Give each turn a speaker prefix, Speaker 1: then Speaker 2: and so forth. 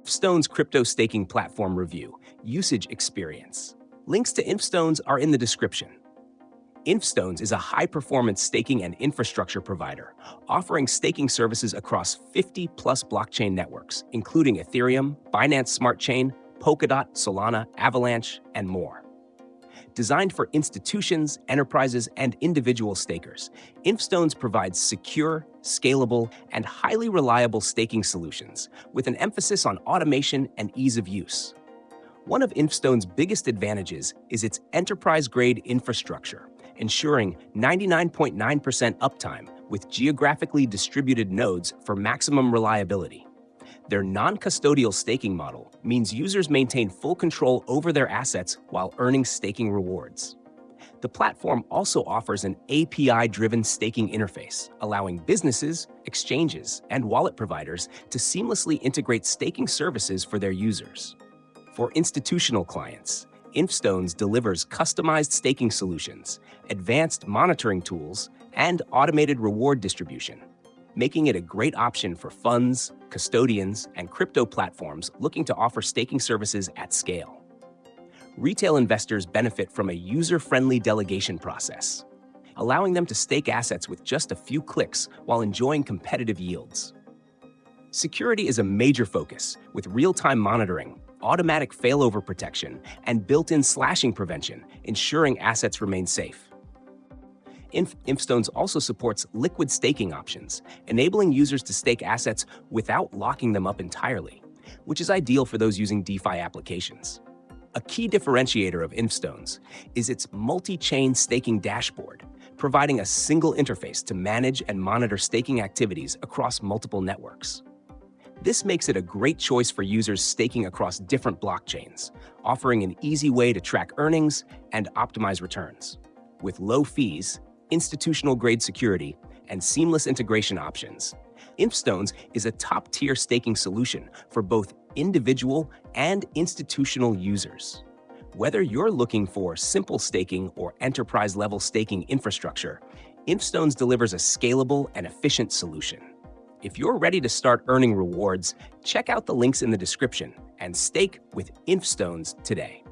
Speaker 1: InfStones Crypto Staking Platform Review, Usage Experience. Links to InfStones are in the description. InfStones is a high-performance staking and infrastructure provider, offering staking services across 50-plus blockchain networks, including Ethereum, Binance Smart Chain, Polkadot, Solana, Avalanche, and more. Designed for institutions, enterprises, and individual stakers, InfStones provides secure, scalable, and highly reliable staking solutions with an emphasis on automation and ease of use. One of InfStones' biggest advantages is its enterprise-grade infrastructure, ensuring 99.9% uptime with geographically distributed nodes for maximum reliability. Their non-custodial staking model means users maintain full control over their assets while earning staking rewards. The platform also offers an API-driven staking interface, allowing businesses, exchanges, and wallet providers to seamlessly integrate staking services for their users. For institutional clients, InfStones delivers customized staking solutions, advanced monitoring tools, and automated reward distribution, making it a great option for funds, custodians, and crypto platforms looking to offer staking services at scale. Retail investors benefit from a user-friendly delegation process, allowing them to stake assets with just a few clicks while enjoying competitive yields. Security is a major focus, with real-time monitoring, automatic failover protection, and built-in slashing prevention, ensuring assets remain safe. InfStones also supports liquid staking options, enabling users to stake assets without locking them up entirely, which is ideal for those using DeFi applications. A key differentiator of InfStones is its multi-chain staking dashboard, providing a single interface to manage and monitor staking activities across multiple networks. This makes it a great choice for users staking across different blockchains, offering an easy way to track earnings and optimize returns. With low fees, institutional-grade security, and seamless integration options, InfStones is a top-tier staking solution for both individual and institutional users. Whether you're looking for simple staking or enterprise-level staking infrastructure, InfStones delivers a scalable and efficient solution. If you're ready to start earning rewards, check out the links in the description and stake with InfStones today.